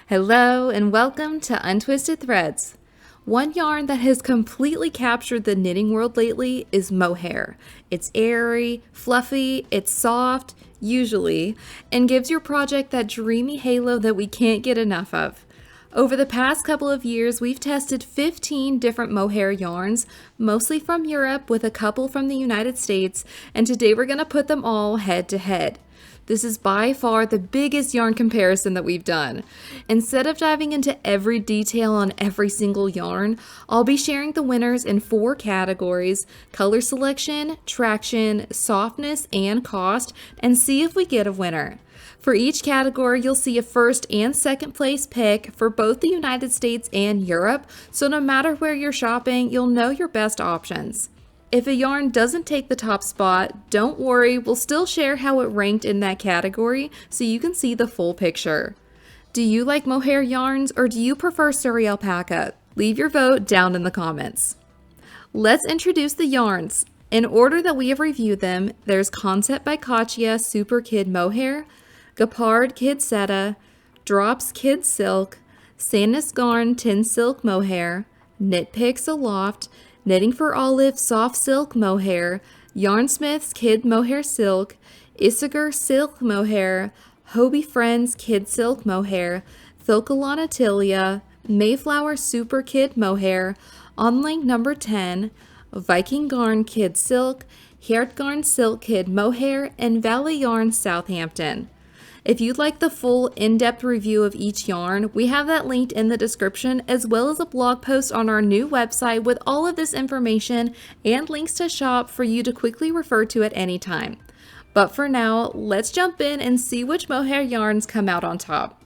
Hello and welcome to Untwisted Threads. One yarn that has completely captured the knitting world lately is mohair. It's airy, fluffy, it's soft, usually, and gives your project that dreamy halo that we can't get enough of. Over the past couple of years, we've tested 15 different mohair yarns, mostly from Europe with a couple from the United States, and today we're going to put them all head to head. This is by far the biggest yarn comparison that we've done. Instead of diving into every detail on every single yarn, I'll be sharing the winners in 4 categories: color selection, traction, softness, and cost, and see if we get a winner. For each category, you'll see a first and second place pick for both the United States and Europe, so no matter where you're shopping, you'll know your best options. If a yarn doesn't take the top spot, don't worry, we'll still share how it ranked in that category so you can see the full picture. Do you like mohair yarns or do you prefer Surrey alpaca? Leave your vote down in the comments. Let's introduce the yarns. In order that we have reviewed them, there's Concept by Katya Super Kid Mohair, Gapard Kid Seta, Drops Kid Silk, Sandnes Garn Tin Silk Mohair, Knit Picks Aloft, Knitting for Olive Soft Silk Mohair, Yarnsmith's Kid Mohair Silk, Isager Silk Mohair, Hobie Friends Kid Silk Mohair, Filcolana Tilia, Mayflower Super Kid Mohair, Onlink number 10, Viking Garn Kid Silk, Hjertgarn Silk Kid Mohair, and Valley Yarn Southampton. If you'd like the full in-depth review of each yarn, we have that linked in the description, as well as a blog post on our new website with all of this information and links to shop for you to quickly refer to at any time. But for now, let's jump in and see which mohair yarns come out on top.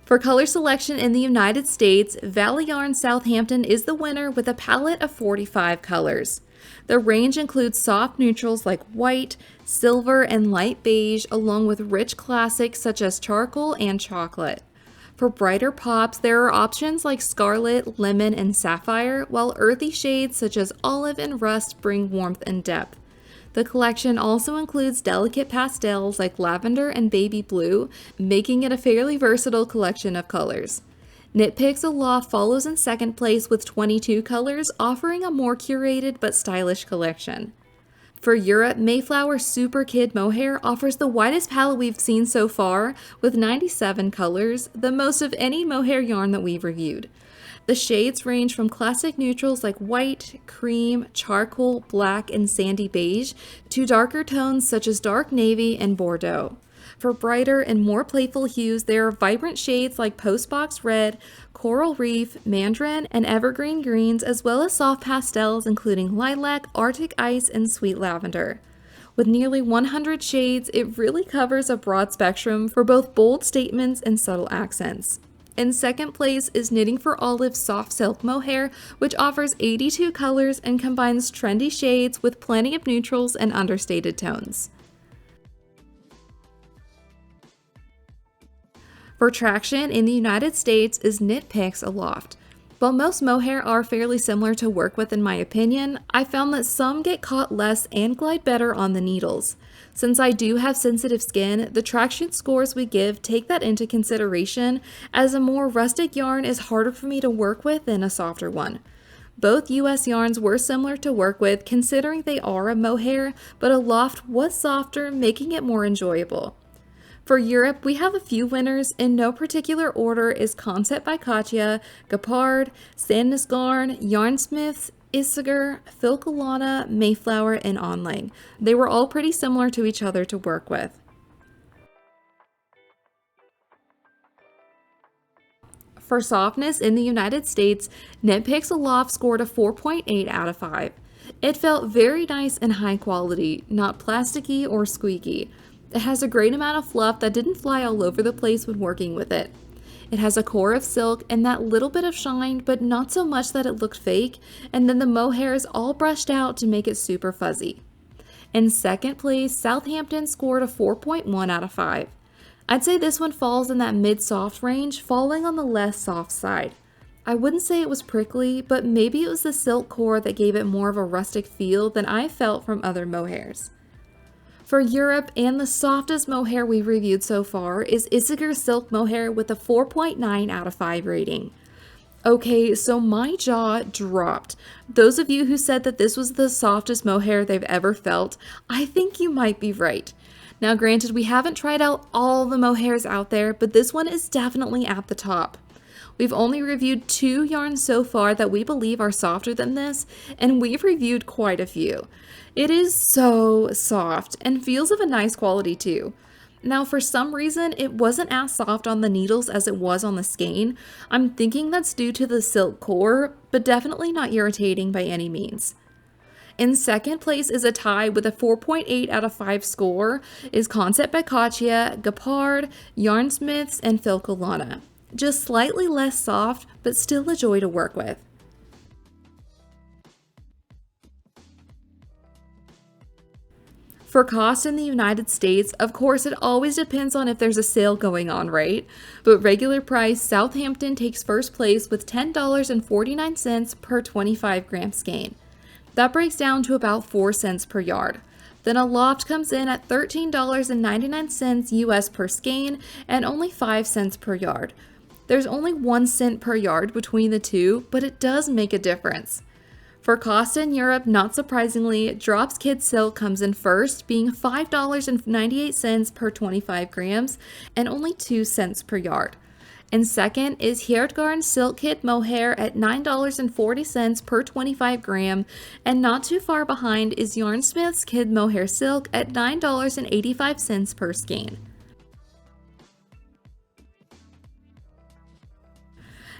For color selection in the United States, Valley Yarn Southampton is the winner with a palette of 45 colors. The range includes soft neutrals like white, silver, and light beige, along with rich classics such as charcoal and chocolate. For brighter pops, there are options like scarlet, lemon, and sapphire, while earthy shades such as olive and rust bring warmth and depth. The collection also includes delicate pastels like lavender and baby blue, making it a fairly versatile collection of colors. Knit Picks Aloft follows in second place with 22 colors, offering a more curated but stylish collection. For Europe, Mayflower Super Kid Mohair offers the widest palette we've seen so far, with 97 colors, the most of any mohair yarn that we've reviewed. The shades range from classic neutrals like white, cream, charcoal, black, and sandy beige, to darker tones such as dark navy and Bordeaux. For brighter and more playful hues, there are vibrant shades like Postbox Red, Coral Reef, Mandarin, and Evergreen Greens, as well as soft pastels including Lilac, Arctic Ice, and Sweet Lavender. With nearly 100 shades, it really covers a broad spectrum for both bold statements and subtle accents. In second place is Knitting for Olive Soft Silk Mohair, which offers 82 colors and combines trendy shades with plenty of neutrals and understated tones. For traction in the United States is Knit Picks Aloft. While most mohair are fairly similar to work with in my opinion, I found that some get caught less and glide better on the needles. Since I do have sensitive skin, the traction scores we give take that into consideration, as a more rustic yarn is harder for me to work with than a softer one. Both US yarns were similar to work with considering they are a mohair, but Aloft was softer, making it more enjoyable. For Europe, we have a few winners. In no particular order is Concept by Katya, Gapard, Sandnes Garn, Yarnsmiths, Isager, Filcolana, Mayflower, and Onling. They were all pretty similar to each other to work with. For softness in the United States, Knit Picks Aloft scored a 4.8 out of 5. It felt very nice and high quality, not plasticky or squeaky. It has a great amount of fluff that didn't fly all over the place when working with it. It has a core of silk and that little bit of shine, but not so much that it looked fake, and then the mohair is all brushed out to make it super fuzzy. In second place, Southampton scored a 4.1 out of 5. I'd say this one falls in that mid-soft range, falling on the less soft side. I wouldn't say it was prickly, but maybe it was the silk core that gave it more of a rustic feel than I felt from other mohairs. For Europe, and the softest mohair we've reviewed so far is Isager Silk Mohair with a 4.9 out of 5 rating. Okay, so my jaw dropped. Those of you who said that this was the softest mohair they've ever felt, I think you might be right. Now granted, we haven't tried out all the mohairs out there, but this one is definitely at the top. We've only reviewed 2 yarns so far that we believe are softer than this, and we've reviewed quite a few. It is so soft and feels of a nice quality too. Now, for some reason, it wasn't as soft on the needles as it was on the skein. I'm thinking that's due to the silk core, but definitely not irritating by any means. In second place is a tie with a 4.8 out of 5 score is Concept by Katya, Gepard, Yarnsmiths, and Filcolana. Just slightly less soft, but still a joy to work with. For cost in the United States, of course, it always depends on if there's a sale going on, right? But regular price, Southampton takes first place with $10.49 per 25 gram skein. That breaks down to about 4 cents per yard. Then a loft comes in at $13.99 US per skein and only 5 cents per yard. There's only 1 cent per yard between the two, but it does make a difference. For cost in Europe, not surprisingly, Drops Kid Silk comes in first, being $5.98 per 25 grams and only 2 cents per yard. And second is Hjertgarn Silk Kid Mohair at $9.40 per 25 gram, and not too far behind is Yarnsmith's Kid Mohair Silk at $9.85 per skein.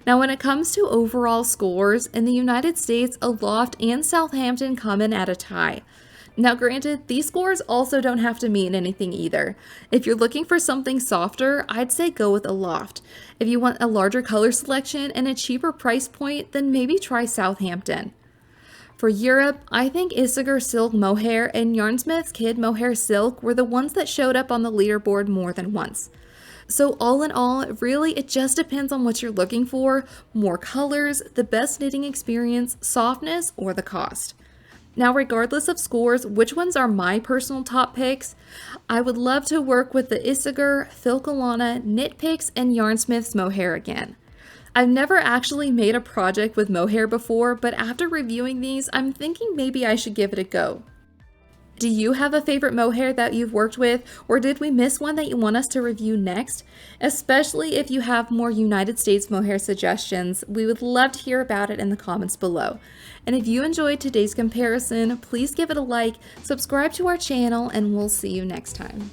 Now, when it comes to overall scores, in the United States, Aloft and Southampton come in at a tie. Now, granted, these scores also don't have to mean anything either. If you're looking for something softer, I'd say go with Aloft. If you want a larger color selection and a cheaper price point, then maybe try Southampton. For Europe, I think Isager Silk Mohair and Yarnsmith's Kid Mohair Silk were the ones that showed up on the leaderboard more than once. So all in all, really, it just depends on what you're looking for: more colors, the best knitting experience, softness, or the cost. Now, regardless of scores, which ones are my personal top picks? I would love to work with the Isager, Filcolana, Knit Picks, and Yarnsmith's Mohair again. I've never actually made a project with mohair before, but after reviewing these, I'm thinking maybe I should give it a go. Do you have a favorite mohair that you've worked with, or did we miss one that you want us to review next? Especially if you have more United States mohair suggestions, we would love to hear about it in the comments below. And if you enjoyed today's comparison, please give it a like, subscribe to our channel, and we'll see you next time.